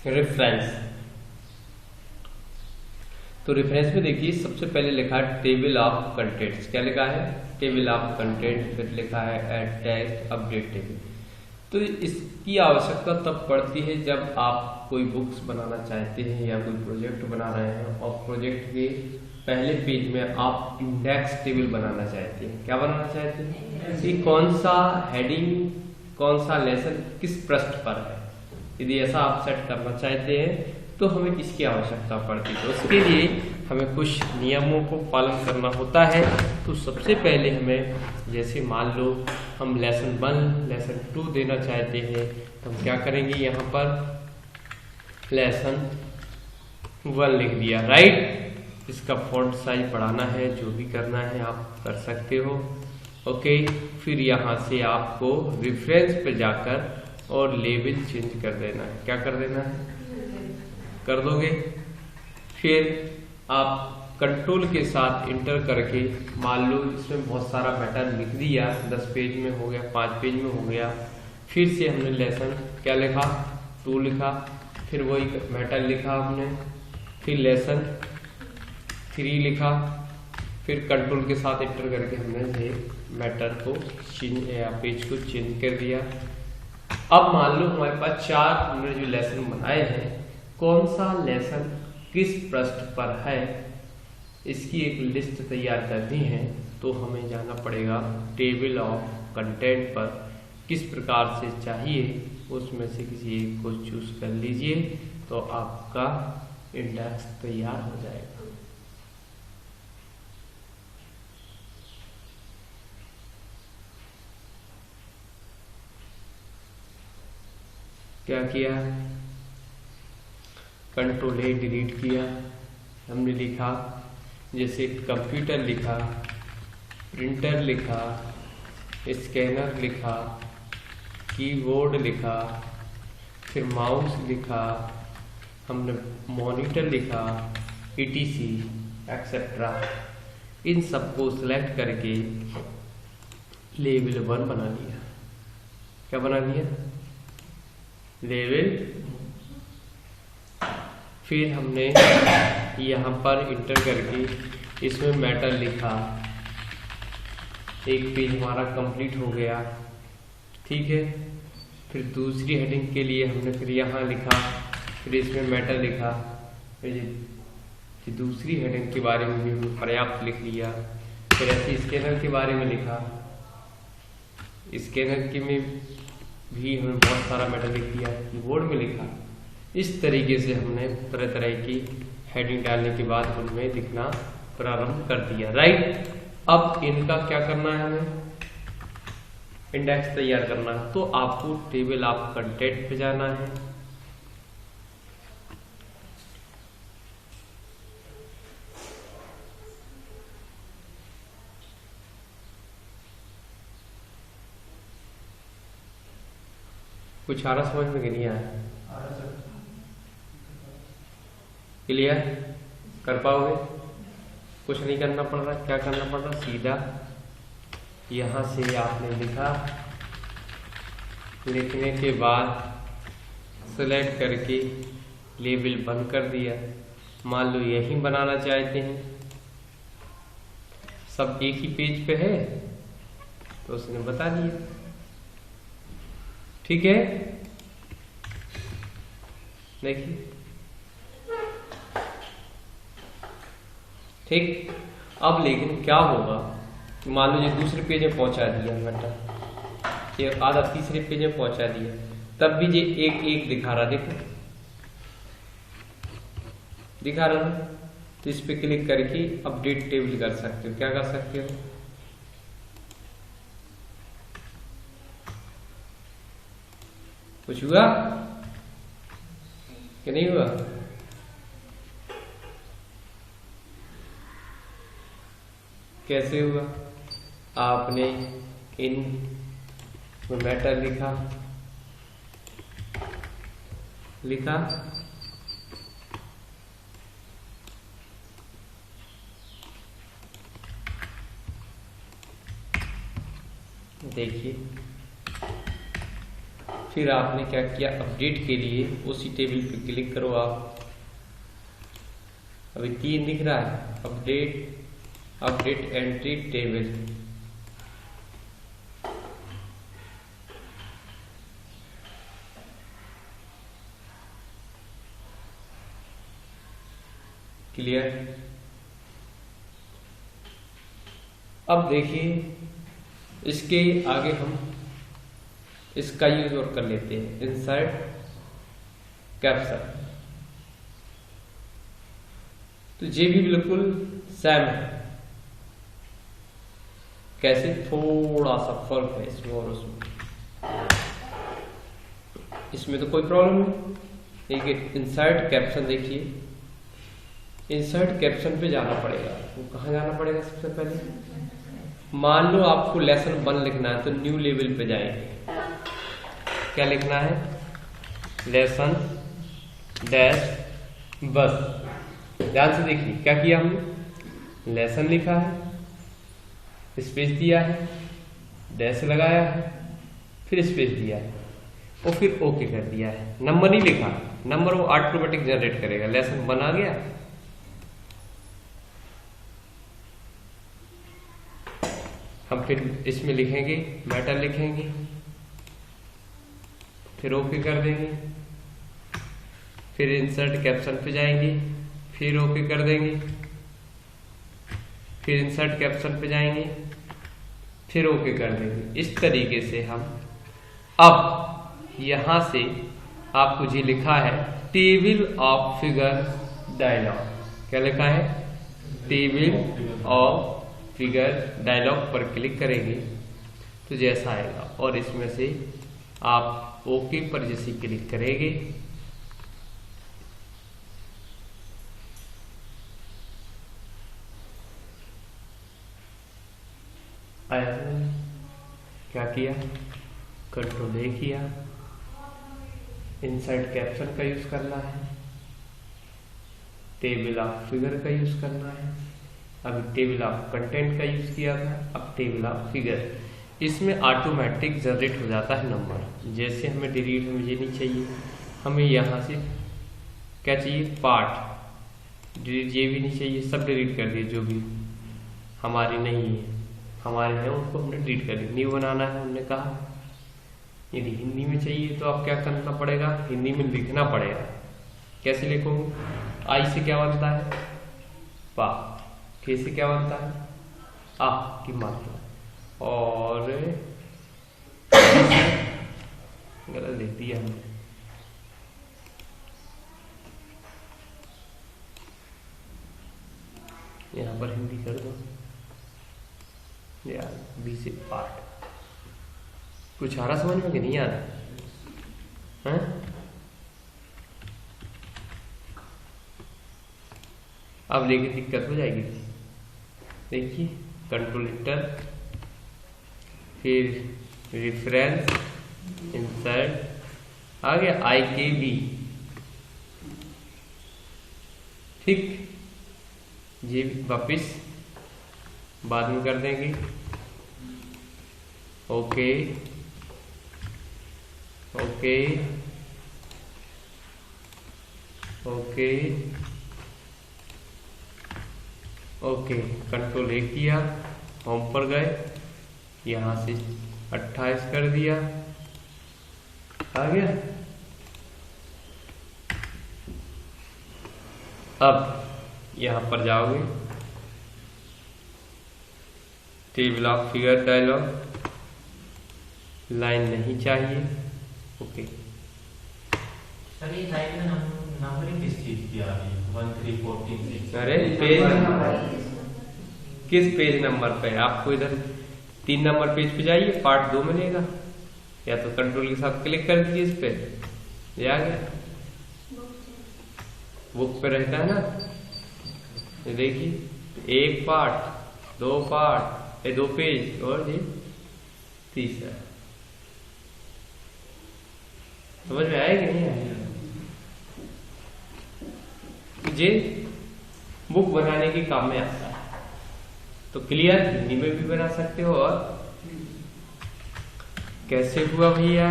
Reference. तो reference में देखिए सबसे पहले लिखा है टेबल ऑफ कंटेंट्स। क्या लिखा है? Table of content. फिर लिखा है ऐड टेक्स्ट अपडेट टेबल। तो इसकी आवश्यकता तब पड़ती है जब आप कोई बुक्स बनाना चाहते हैं या कोई प्रोजेक्ट बना रहे हैं और प्रोजेक्ट के पहले पेज में आप इंडेक्स टेबल बनाना चाहते हैं। क्या बनाना चाहते हैं कि कौन सा हेडिंग, कौन सा लेसन किस पृष्ठ पर है। यदि ऐसा आप सेट करना चाहते हैं तो हमें किसकी आवश्यकता पड़ती है। तो उसके लिए हमें कुछ नियमों को पालन करना होता है। तो सबसे पहले हमें, जैसे मान लो हम लेसन 1 लेसन 2 देना चाहते हैं तो हम क्या करेंगे, यहाँ पर लेसन 1 लिख दिया, राइट। इसका फॉन्ट साइज बढ़ाना है, जो भी करना है आप कर सकते हो। ओके, फिर यहाँ से आपको रेफरेंस पे जाकर और लेबल चेंज कर देना है। क्या कर देना है? कर दोगे। फिर आप कंट्रोल के साथ इंटर करके, मान लो इसमें बहुत सारा पैटर्न लिख दिया, 10 पेज में हो गया, 5 पेज में हो गया। फिर से हमने लेसन क्या लिखा? 2 लिखा। फिर वही मैटर लिखा हमने, फिर लेसन 3 लिखा। फिर कंट्रोल के साथ इंटर करके हमने ये मैटर को चेंज या पेज को चेंज कर दिया। अब मान लो हमारे पास 4 हमने जो लेसन बनाए हैं, कौन सा लेसन किस पृष्ठ पर है, इसकी एक लिस्ट तैयार करनी है। तो हमें जाना पड़ेगा टेबल ऑफ कंटेंट पर, किस प्रकार से चाहिए उसमें से किसी एक को चूज कर लीजिए, तो आपका इंडेक्स तैयार हो जाएगा। क्या किया? कंट्रोल A डिलीट किया। हमने लिखा जैसे कंप्यूटर लिखा, प्रिंटर लिखा, स्कैनर लिखा, कीबोर्ड लिखा, फिर माउस लिखा, हमने मॉनिटर लिखा, etc एक्सेट्रा। इन सबको सिलेक्ट करके लेवल 1 बना लिया। क्या बना लिया? लेवल। फिर हमने यहाँ पर इंटर करके इसमें मैटर लिखा। एक पेज हमारा कंप्लीट हो गया, ठीक है। फिर दूसरी हेडिंग के लिए हमने फिर यहाँ लिखा, फिर इसमें मैटर लिखा। फिर दूसरी हेडिंग के बारे में भी हमने पर्याप्त लिख लिया। फिर ऐसे स्कैनर के बारे में लिखा, स्कैनर के में भी हमने बहुत सारा मैटर लिख दिया। कीबोर्ड में लिखा। इस तरीके से हमने तरह तरह की हेडिंग डालने के बाद उनमें लिखना प्रारंभ कर दिया, राइट। अब इनका क्या करना है? हमें इंडेक्स तैयार करना है। तो आपको टेबल ऑफ कंटेंट पे जाना है। कुछ आ रहा समझ में नहीं आया? क्लियर कर पाओगे? कुछ नहीं करना पड़ रहा। क्या करना पड़ रहा? सीधा यहां से आपने लिखा, लिखने के बाद सेलेक्ट करके लेबल बंद कर दिया। मान लो यही बनाना चाहते हैं, सब एक ही पेज पे है तो उसने बता दिया, ठीक है। देखिए, ठीक। अब लेकिन क्या होगा, मान लो ये दूसरे पेज में पहुंचा दिया मैटर, ये आधा तीसरे पेज में पहुंचा दिया, तब भी ये एक एक दिखा रहा। देखो दिखा रहा ना। तो इस पे क्लिक करके अपडेट टेबल कर सकते हो। क्या कर सकते हो? कुछ हुआ कि नहीं हुआ? कैसे हुआ? आपने इन मैटर लिखा, देखिए फिर आपने क्या किया, अपडेट के लिए उसी टेबल पे क्लिक करो आप। अभी 3 दिख रहा है, अपडेट एंट्री टेबल। क्लियर। अब देखिए इसके आगे हम इसका यूज और कर लेते हैं, इंसर्ट कैप्शन। तो ये भी बिल्कुल सेम है, कैसे थोड़ा सा फर्क है इसमें और उसमें। इसमें तो कोई प्रॉब्लम नहीं। देखिए इंसर्ट कैप्शन, देखिए इंसर्ट कैप्शन पे जाना पड़ेगा। वो कहाँ जाना पड़ेगा सबसे पहले, मान लो आपको लेसन 1 लिखना है तो न्यू लेवल पे जाएंगे। क्या लिखना है, लेसन डैश बस। ध्यान से देखिए क्या किया हमने, लेसन लिखा है, स्पेस दिया है, डैश लगाया है, फिर स्पेस दिया है और फिर ओके कर दिया है। नंबर नहीं लिखा, नंबर वो ऑटोमेटिक जनरेट करेगा। लेसन 1 आ गया, हम फिर इसमें लिखेंगे मैटर लिखेंगे, फिर ओके कर देंगे, फिर इंसर्ट कैप्शन पे जाएंगे, फिर ओके कर देंगे, फिर इंसर्ट कैप्शन पे जाएंगे, फिर ओके कर देंगे। इस तरीके से हम अब यहां से आपको जी लिखा है टेबल ऑफ फिगर डायलॉग। क्या लिखा है, टेबल ऑफ फिगर डायलॉग पर क्लिक करेंगे तो जैसा आएगा, और इसमें से आप ओके पर जैसे क्लिक करेंगे आया। क्या किया, कंट्रोल ए किया, इंसर्ट कैप्शन का यूज करना है, टेबल ऑफ फिगर का यूज करना है, अभी टेबल ऑफ कंटेंट का यूज किया था, अब टेबल ऑफ फिगर। इसमें ऑटोमेटिक जनरेट हो जाता है नंबर। जैसे हमें डिलीट, हमें ये नहीं चाहिए, हमें यहाँ से क्या चाहिए, पार्ट डिलीट, ये भी नहीं चाहिए, सब डिलीट कर दिए जो भी हमारी नहीं है, हमारे हैं उनको हमने डिलीट कर दिया। न्यू बनाना है हमने कहा, यदि हिंदी में चाहिए तो आप क्या करना पड़ेगा, हिंदी में लिखना पड़ेगा। कैसे लिखोगे, आई से क्या बनता है, पा, के से क्या बनता है, आ की मात्रा, और गलत लिख दिया हमने, यहां पर हिंदी कर दो यार, बी से पार्ट। कुछ आ रहा समझ में कि नहीं आ रहा है? अब लेके दिक्कत हो जाएगी। देखिए कंट्रोल इंटर, फिर रेफरेंस, इंसर्ट आ गया, आई के बी, ठीक। ये वापिस बाद में कर देंगे, okay okay okay okay. Control ए किया, होम पर गए, यहां से 28 कर दिया, आ गया। अब यहां पर जाओगे, table of figure dialogue, line नहीं चाहिए, ओके। सर ये लाइन में नंबरिंग किस चीज की आ रही है, 1 3 4 3 6? अरे पेज किस पेज नंबर पे, आपको इधर 3 नंबर पेज पे जाइए, पार्ट 2 मिलेगा, या तो कंट्रोल के साथ क्लिक कर दीजिए इस पे, ये आ गया। बुक पे रहता है ना, ये देखिए 1 पार्ट, 2 पार्ट, 2 पेज, और ये तीसरा। समझ में आएगा कि नहीं आएगा? ये बुक बनाने के काम में आता है। तो क्लियर, हिंदी में भी बना सकते हो। और कैसे हुआ भैया,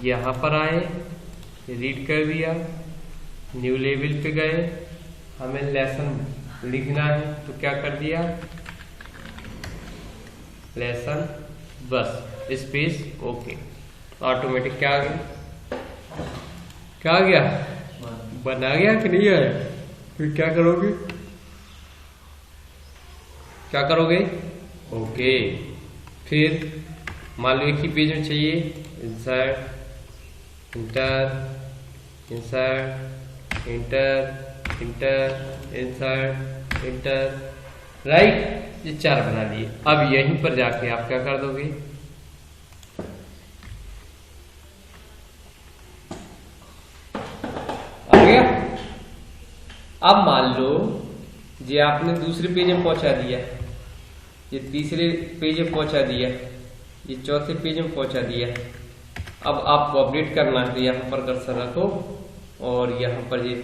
यहाँ पर आए, रीड कर दिया, न्यू लेवल पे गए, हमें लेसन लिखना है तो क्या कर दिया, लेसन बस स्पेस ओके, ऑटोमेटिक क्या आ गया, क्या आ गया, बना गया कि नहीं है। फिर क्या करोगे, क्या करोगे, ओके। फिर मान लो एक ही पेज में चाहिए, insert inter, insert inter, inter insert inter, right. ये 4 बना लिए। अब यहीं पर जाके आप क्या कर दोगे, आ गया। अब मान लो ये आपने दूसरे पेज में पहुंचा दिया, ये तीसरे पेज में पहुंचा दिया, ये चौथे पेज में पहुंचा दिया। अब आपको अपडेट करना है तो यहाँ पर कर्सर रखो और यहाँ पर ये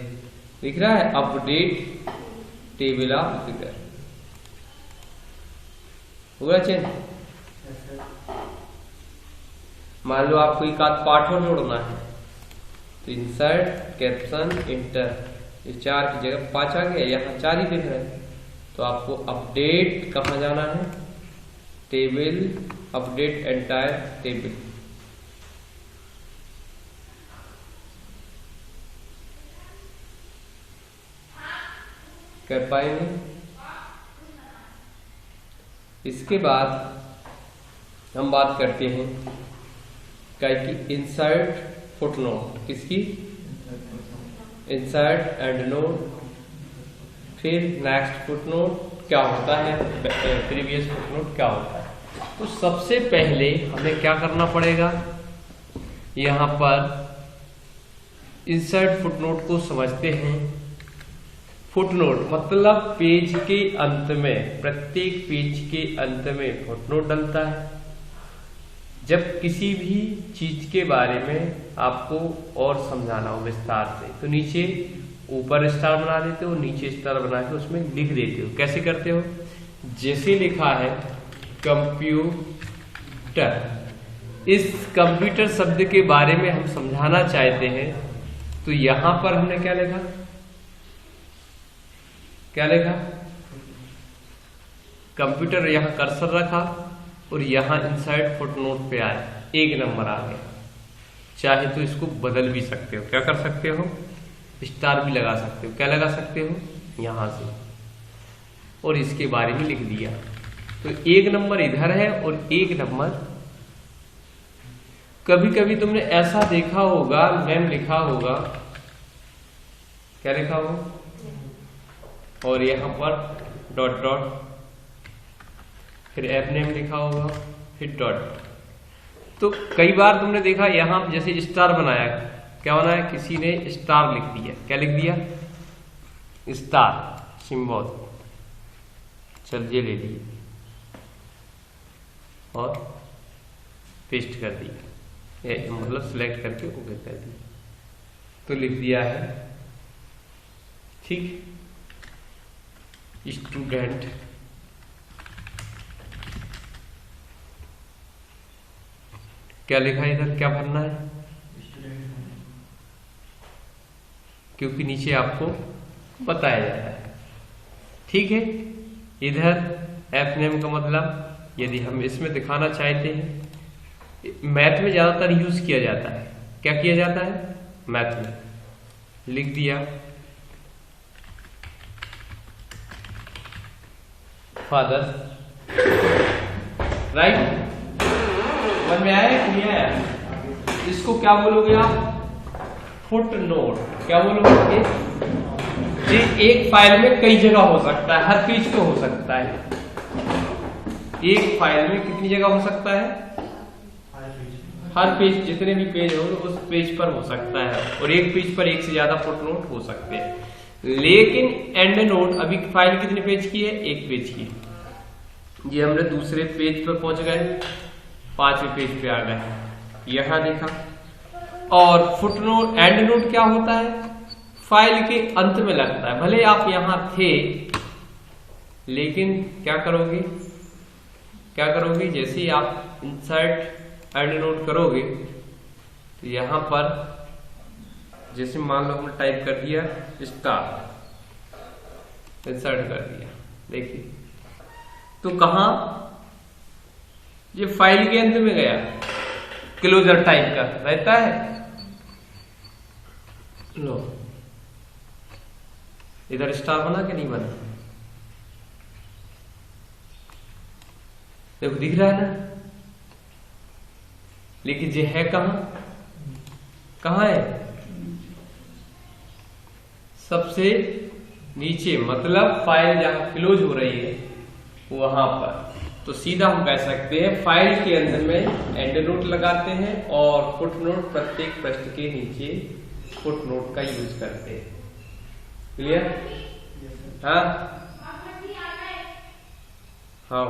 दिख रहा है अपडेट टेबल ऑफ फिगर, हुआ चेंज। मान लो आपको एक आध पार्ट और जोड़ना है तो इंसर्ट कैप्शन इंटर, ये 4 की जगह 5 आ गया, यहाँ 4 ही दिख रहा है। तो आपको अपडेट कहाँ जाना है, टेबल, अपडेट एंटायर टेबल। कर पाएंगे। इसके बाद हम बात करते हैं क्या कि इंसर्ट फुटनोट, किसकी, इंसर्ट एंड नोट। फिर नेक्स्ट फुटनोट क्या होता है, प्रीवियस फुटनोट क्या होता है। तो सबसे पहले हमें क्या करना पड़ेगा, यहां पर इंसर्ट फुटनोट को समझते हैं। फुटनोट मतलब पेज के अंत में, प्रत्येक पेज के अंत में फुटनोट डलता है। जब किसी भी चीज के बारे में आपको और समझाना हो विस्तार से तो नीचे ऊपर स्टार बना देते हो, नीचे स्टार बना के उसमें लिख देते हो। कैसे करते हो, जैसे लिखा है कंप्यूटर, इस कंप्यूटर शब्द के बारे में हम समझाना चाहते हैं तो यहां पर हमने क्या लिखा, क्या लिखा, कंप्यूटर, यहां कर्सर रखा और यहां इंसर्ट फुटनोट पे आए, 1 नंबर आ गया। चाहे तो इसको बदल भी सकते हो, क्या कर सकते हो, स्टार भी लगा सकते हो, क्या लगा सकते हो, यहां से, और इसके बारे में लिख दिया। तो 1 नंबर इधर है और 1 नंबर, कभी कभी तुमने ऐसा देखा होगा, नेम लिखा होगा, क्या लिखा होगा, और यहां पर डॉट डॉट, फिर ऐप नेम लिखा होगा, फिर डॉट। तो कई बार तुमने देखा यहां जैसे स्टार बनाया, क्या बनाया, किसी ने स्टार लिख दिया, क्या लिख दिया, स्टार सिंबल, चल ये ले लिए और पेस्ट कर दिया, मतलब सिलेक्ट करके ओके कर दिया, तो लिख दिया है, ठीक। स्टूडेंट, क्या लिखा है इधर, क्या भरना है, क्योंकि नीचे आपको बताया जाता है, ठीक है। इधर ऐप नेम का मतलब यदि हम इसमें दिखाना चाहते हैं, मैथ में ज्यादातर यूज किया जाता है, क्या किया जाता है, मैथ में लिख दिया फादर, राइट, मन में आया कि नहीं आया। इसको क्या बोलोगे आप, फुट नोट, क्या बोलोगे, ये एक फाइल में कई जगह हो सकता है, हर पेज पे हो सकता है। एक फाइल में कितनी जगह हो सकता है, हर पेज, जितने भी पेज हो उस पेज पर हो सकता है, और एक पेज पर एक से ज्यादा फुट नोट हो सकते हैं। लेकिन एंड नोट, अभी फाइल कितने पेज की है, 1 पेज की। ये हमने दूसरे पेज पर पहुंच गए, 5वें पेज पे आ गए, यहां देखा। और फुटनोट, एंड नोट क्या होता है, फाइल के अंत में लगता है। भले आप यहां थे लेकिन क्या करोगे, क्या करोगे, जैसे ही आप इंसर्ट एंड नोट करोगे तो यहां पर जैसे मान लो हमने टाइप कर दिया स्टार, इंसर्ट कर दिया, देखिए तो कहां ये फाइल के अंत में गया, क्लोजर टाइप का रहता है। लो इधर स्टार बना कि नहीं बना, देखो दिख रहा है ना, लेकिन ये है कहां है, सबसे नीचे, मतलब फाइल जहां क्लोज हो रही है वहां पर। तो सीधा हम कह सकते हैं फाइल के अंत में एंड नोट लगाते हैं और फुट नोट प्रत्येक पृष्ठ के नीचे फुट नोट का यूज करते हैं। क्लियर? हाँ हाँ